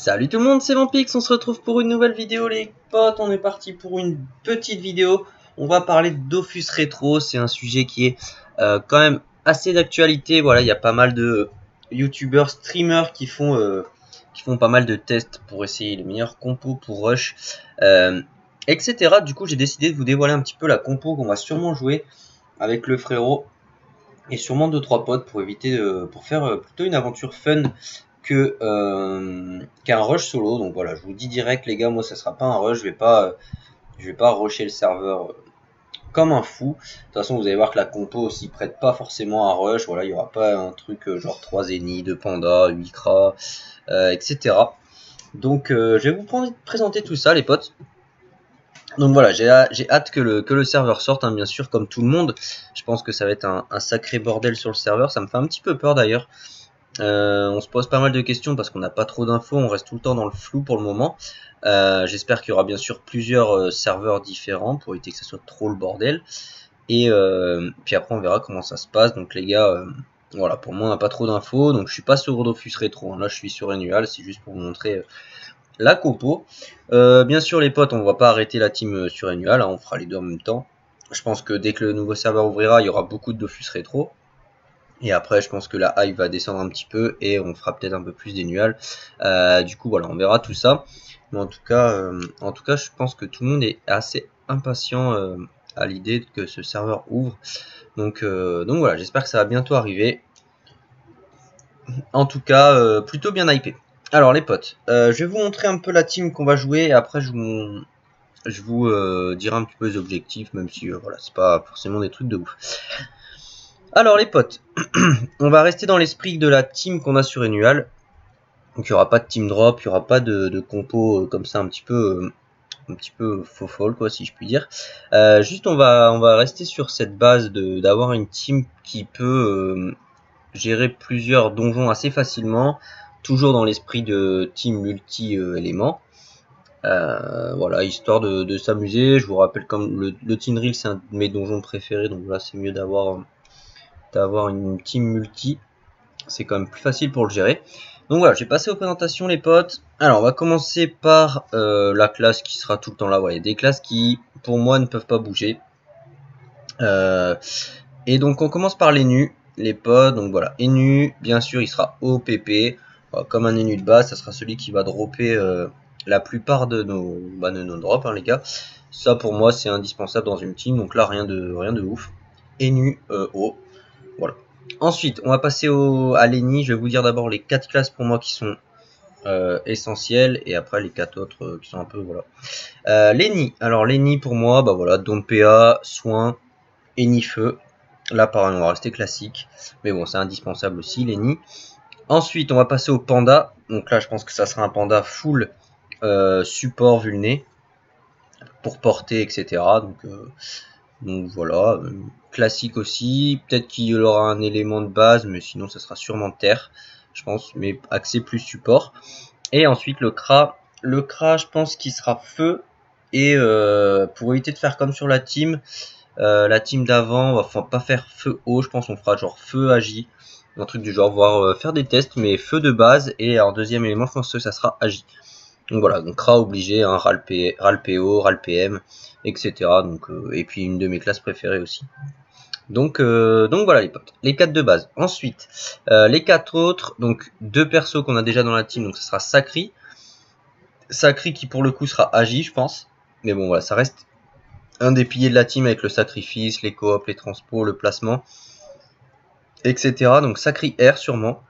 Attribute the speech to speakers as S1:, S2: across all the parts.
S1: Salut tout le monde, c'est Vampix, on se retrouve pour une nouvelle vidéo les potes, on est parti pour une petite vidéo. On va parler de Dofus Rétro, c'est un sujet qui est quand même assez d'actualité. Voilà, il y a pas mal de youtubeurs, streamers qui font pas mal de tests pour essayer les meilleurs compos pour Rush, etc. Du coup j'ai décidé de vous dévoiler un petit peu la compo qu'on va sûrement jouer avec le frérot et sûrement 2-3 potes pour éviter pour faire plutôt une aventure fun qu'un rush solo. Donc voilà, je vous dis direct les gars, moi ça sera pas un rush, je vais pas rusher le serveur comme un fou. De toute façon, vous allez voir que la compo aussi prête pas forcément à rush. Voilà, il y aura pas un truc genre 3 ennemis, 2 pandas, 8 kras, etc. Donc je vais vous présenter tout ça les potes. Donc voilà, j'ai hâte que le serveur sorte, hein, bien sûr, comme tout le monde. Je pense que ça va être un sacré bordel sur le serveur. Ça me fait un petit peu peur d'ailleurs. On se pose pas mal de questions parce qu'on n'a pas trop d'infos, on reste tout le temps dans le flou pour le moment. J'espère qu'il y aura bien sûr plusieurs serveurs différents pour éviter que ça soit trop le bordel. Et puis après on verra comment ça se passe. Donc les gars, voilà, pour moi on n'a pas trop d'infos, donc je suis pas sur Dofus Rétro, hein. Là je suis sur Enual, c'est juste pour vous montrer la compo. Bien sûr les potes, on va pas arrêter la team sur Enual, hein, on fera les deux en même temps. Je pense que dès que le nouveau serveur ouvrira, il y aura beaucoup de Dofus Rétro. Et après, je pense que la hype va descendre un petit peu et on fera peut-être un peu plus d'Enual. Du coup, voilà, on verra tout ça. Mais en tout cas, je pense que tout le monde est assez impatient à l'idée que ce serveur ouvre. Donc voilà, j'espère que ça va bientôt arriver. En tout cas, plutôt bien hypé. Alors les potes, je vais vous montrer un peu la team qu'on va jouer. Et après, je vous dirai un petit peu les objectifs, même si voilà, c'est pas forcément des trucs de ouf. Alors les potes, on va rester dans l'esprit de la team qu'on a sur Enual. Donc il n'y aura pas de team drop, il n'y aura pas de compo comme ça un petit peu faux folle quoi si je puis dire. Juste on va rester sur cette base d'avoir une team qui peut gérer plusieurs donjons assez facilement, toujours dans l'esprit de team multi éléments. Voilà, histoire de s'amuser. Je vous rappelle comme le Tinril c'est un de mes donjons préférés, donc là c'est mieux d'avoir une team multi, c'est quand même plus facile pour le gérer. Donc voilà, j'ai passé aux présentations les potes. Alors on va commencer par la classe qui sera tout le temps là. Ouais, des classes qui pour moi ne peuvent pas bouger. Et donc on commence par l'Enu, les potes. Donc voilà, Enu, bien sûr il sera OPP. Comme un Enu de base, ça sera celui qui va dropper la plupart de nos drops, hein, les gars. Ça pour moi c'est indispensable dans une team. Donc là rien de ouf. Enu O. Voilà. Ensuite, on va passer à l'ENI. Je vais vous dire d'abord les 4 classes pour moi qui sont essentielles et après les 4 autres qui sont un peu voilà. L'ENI. Alors l'ENI pour moi, bah voilà, Dom PA, Soin, ENI Feu. Là pareil, on va rester classique, mais bon, c'est indispensable aussi l'ENI. Ensuite, on va passer au Panda. Donc là, je pense que ça sera un Panda full support vulné pour porter, etc. Donc voilà, classique aussi. Peut-être qu'il aura un élément de base, mais sinon ça sera sûrement terre, je pense, mais axé plus support. Et ensuite le Kra, je pense qu'il sera feu. Et pour éviter de faire comme sur la team d'avant, on va pas faire feu haut, je pense on fera genre feu agi, un truc du genre, voire faire des tests, mais feu de base. Et en deuxième élément, je pense que ça sera agi. Donc voilà, donc Kra obligé, hein, RAL PO, RAL PM, etc. Donc, et puis une de mes classes préférées aussi. Donc voilà les potes, les 4 de base. Ensuite, les 4 autres, donc 2 persos qu'on a déjà dans la team, donc ce sera Sacri. Sacri qui pour le coup sera agi, je pense. Mais bon voilà, ça reste un des piliers de la team avec le sacrifice, les coops, les transports, le placement, etc. Donc Sacri R sûrement.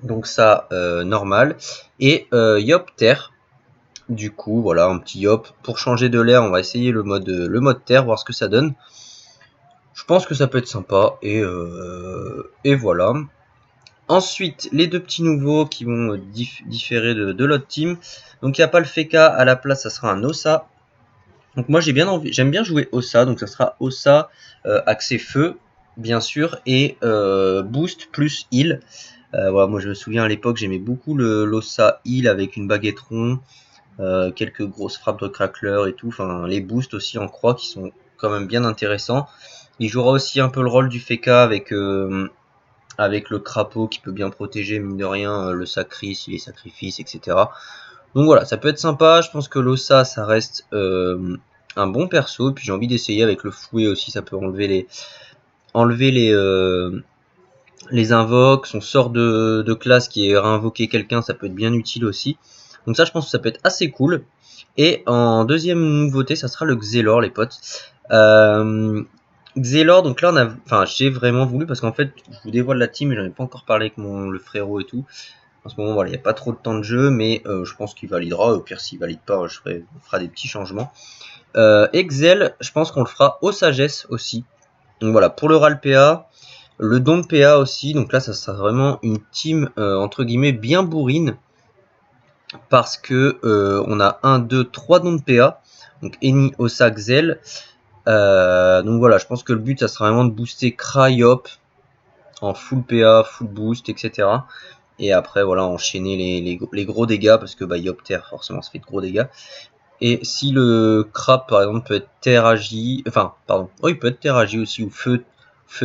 S1: Donc ça, normal. Et Yop Terre. Du coup, voilà, un petit hop. Pour changer de l'air, on va essayer le mode terre, voir ce que ça donne. Je pense que ça peut être sympa. Et voilà. Ensuite, les 2 petits nouveaux qui vont différer de l'autre team. Donc il n'y a pas le Feka, à la place, ça sera un Ossa. Donc moi j'aime bien jouer Ossa. Donc ça sera Ossa axé feu, bien sûr, et boost plus heal. Voilà, moi je me souviens à l'époque, j'aimais beaucoup l'Ossa heal avec une baguette ronde. Quelques grosses frappes de crackler et tout, enfin les boosts aussi en croix qui sont quand même bien intéressants. Il jouera aussi un peu le rôle du Feka avec avec le crapaud qui peut bien protéger, mine de rien, le sacri s'il est sacrifice, etc. Donc voilà, ça peut être sympa. Je pense que l'Ossa, ça reste un bon perso. Puis j'ai envie d'essayer avec le fouet aussi, ça peut enlever les invoques. Son sort de classe qui est réinvoquer quelqu'un, ça peut être bien utile aussi. Donc ça, je pense que ça peut être assez cool. Et en deuxième nouveauté, ça sera le Xelor, les potes. Xelor, donc là, j'ai vraiment voulu, parce qu'en fait, je vous dévoile la team, mais j'en ai pas encore parlé avec le frérot et tout. En ce moment, voilà, il n'y a pas trop de temps de jeu, mais je pense qu'il validera. Au pire, s'il valide pas, on fera des petits changements. Excel, je pense qu'on le fera au sagesse aussi. Donc voilà, pour le RAL PA, le don de PA aussi. Donc là, ça sera vraiment une team entre guillemets bien bourrine, parce que on a 1, 2, 3 dons de PA. Donc Eni, Ossa, Xel. Donc voilà, je pense que le but, ça sera vraiment de booster Cryop en full PA, full boost, etc. Et après, voilà, enchaîner les gros dégâts, parce que Yopter, forcément, ça fait de gros dégâts. Et si le crap, par exemple, peut être terre agi, enfin, pardon, oh, il peut être terre agi aussi, ou feu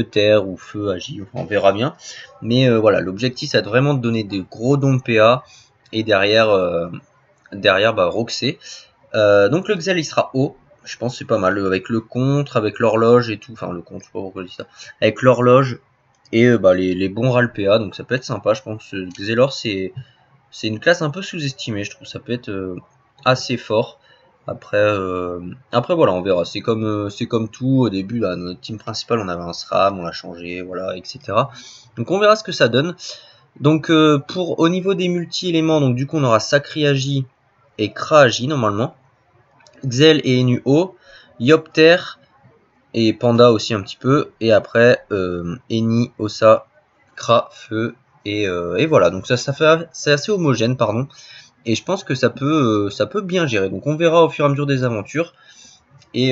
S1: terre, ou feu agi, on verra bien. Mais voilà, l'objectif, c'est vraiment de donner des gros dons de PA, et derrière, Roxé. Donc le Xel, il sera haut. Je pense que c'est pas mal, avec le contre, avec l'horloge et tout. Enfin, le contre, je sais pas pourquoi je dis ça. Avec l'horloge et les bons RAL PA, donc ça peut être sympa. Je pense que Xelor, c'est une classe un peu sous-estimée. Je trouve ça peut être assez fort. Après voilà, on verra. C'est comme tout. Au début, là, notre team principal, on avait un SRAM, on l'a changé, voilà, etc. Donc on verra ce que ça donne. Donc au niveau des multi-éléments, donc du coup on aura Sacri Agi et Kra Agi normalement. Xel et Enu haut, Yopter et Panda aussi un petit peu. Et après Eni, Ossa, Kra, Feu et voilà. Donc c'est assez homogène, pardon. Et je pense que ça peut bien gérer. Donc on verra au fur et à mesure des aventures. Et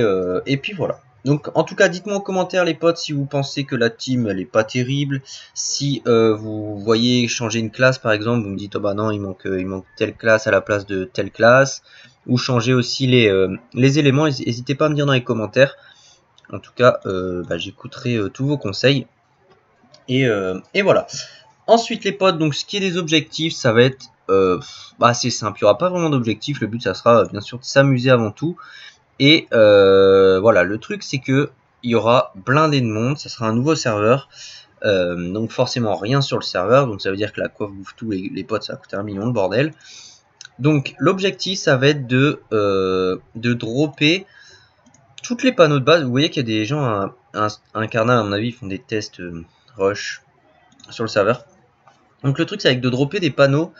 S1: puis voilà. Donc en tout cas, dites-moi en commentaire les potes si vous pensez que la team elle est pas terrible. Si vous voyez changer une classe par exemple, vous me dites oh bah non il manque telle classe à la place de telle classe. Ou changer aussi les éléments. N'hésitez pas à me dire dans les commentaires. En tout cas, j'écouterai tous vos conseils. Et voilà. Ensuite les potes, donc ce qui est des objectifs, ça va être assez simple. Il n'y aura pas vraiment d'objectif. Le but ça sera bien sûr de s'amuser avant tout. Et voilà, le truc c'est que il y aura blindé de monde, ça sera un nouveau serveur. Donc forcément rien sur le serveur, donc ça veut dire que la coiffe bouffe tout, les potes, ça va coûter 1 million de bordel. Donc l'objectif ça va être de dropper toutes les panneaux de base. Vous voyez qu'il y a des gens à Incarnat, à mon avis, ils font des tests rush sur le serveur. Donc le truc c'est avec de dropper des panneaux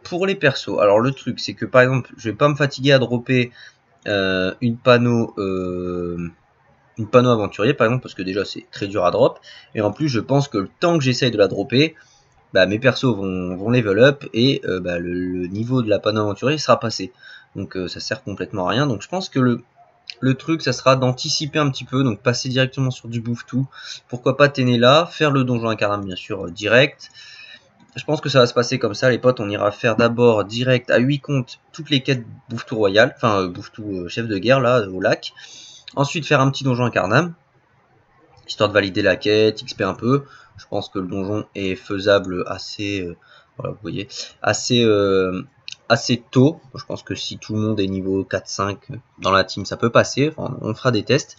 S1: pour les persos. Alors le truc c'est que par exemple, je vais pas me fatiguer à dropper une panneau aventurier par exemple, parce que déjà c'est très dur à drop, et en plus je pense que le temps que j'essaye de la dropper, mes persos vont level up et le niveau de la panneau aventurier sera passé, donc ça sert complètement à rien. Donc je pense que le truc ça sera d'anticiper un petit peu, donc passer directement sur du bouffe tout, pourquoi pas Ténéla, faire le donjon incarnable bien sûr direct. Je pense que ça va se passer comme ça les potes, on ira faire d'abord direct à 8 comptes toutes les quêtes bouffe tout royal, enfin bouffe tout chef de guerre là au lac. Ensuite faire un petit donjon incarnable, histoire de valider la quête, XP un peu. Je pense que le donjon est faisable assez, voilà, vous voyez, assez tôt. Je pense que si tout le monde est niveau 4-5 dans la team, ça peut passer. Enfin, on fera des tests.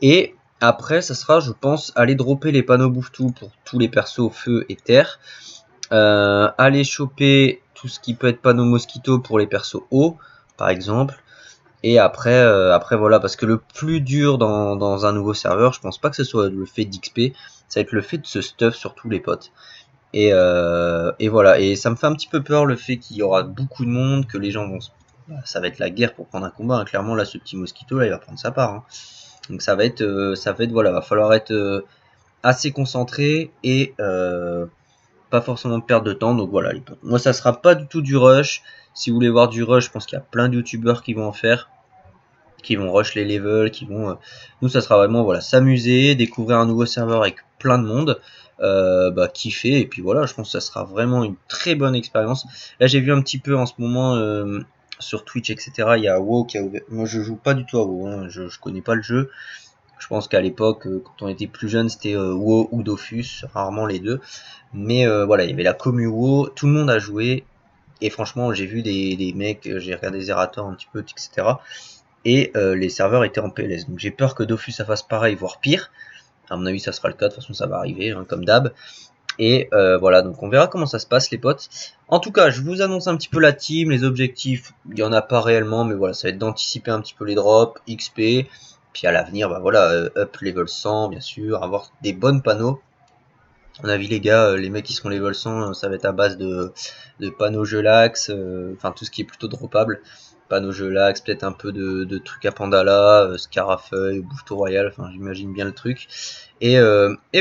S1: Et après, ça sera, je pense, aller dropper les panneaux bouffe-tout pour tous les persos feu et terre. Aller choper tout ce qui peut être panneau mosquito pour les persos eau, par exemple. Et après voilà, parce que le plus dur dans un nouveau serveur, je pense pas que ce soit le fait d'XP, ça va être le fait de se stuff sur tous les potes. Et voilà, et ça me fait un petit peu peur le fait qu'il y aura beaucoup de monde, que les gens vont, ça va être la guerre pour prendre un combat, hein. Clairement là ce petit mosquito là il va prendre sa part, hein. Donc ça va être voilà, va falloir être assez concentré et pas forcément perdre de temps. Donc voilà les potes, moi ça sera pas du tout du rush. Si vous voulez voir du rush, je pense qu'il y a plein de youtubeurs qui vont en faire, qui vont rush les levels, qui vont nous ça sera vraiment voilà, s'amuser, découvrir un nouveau serveur avec plein de monde, kiffer, et puis voilà, je pense que ça sera vraiment une très bonne expérience. Là j'ai vu un petit peu en ce moment sur Twitch, etc. Il y a WoW qui a ouvert. Moi je joue pas du tout à WoW, hein. Je connais pas le jeu, Je pense qu'à l'époque, quand on était plus jeune, c'était WoW ou Dofus, rarement les deux. Mais voilà, il y avait la commu WoW, tout le monde a joué. Et franchement, j'ai vu des mecs, j'ai regardé Zerator un petit peu, etc. Et les serveurs étaient en PLS. Donc j'ai peur que Dofus ça fasse pareil, voire pire. À mon avis, ça sera le cas. De toute façon, ça va arriver, hein, comme d'hab. Et voilà, donc on verra comment ça se passe, les potes. En tout cas, je vous annonce un petit peu la team, les objectifs. Il n'y en a pas réellement, mais voilà, ça va être d'anticiper un petit peu les drops, XP. Puis à l'avenir, bah voilà, up level 100, bien sûr, avoir des bonnes panneaux. On a vu les gars, les mecs qui seront level 100, ça va être à base de panneaux Gelax, enfin tout ce qui est plutôt droppable. Panneaux Gelax, peut-être un peu de trucs à Pandala, Scarafeuille, Bouffetou Royal, enfin j'imagine bien le truc. Et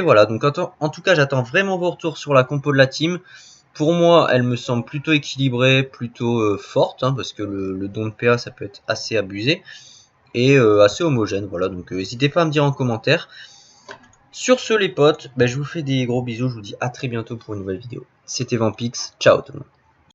S1: voilà, donc en tout cas j'attends vraiment vos retours sur la compo de la team. Pour moi, elle me semble plutôt équilibrée, plutôt forte, hein, parce que le don de PA ça peut être assez abusé. Et assez homogène, voilà, donc n'hésitez pas à me dire en commentaire. Sur ce les potes, je vous fais des gros bisous, je vous dis à très bientôt pour une nouvelle vidéo. C'était Vampix, ciao tout le monde.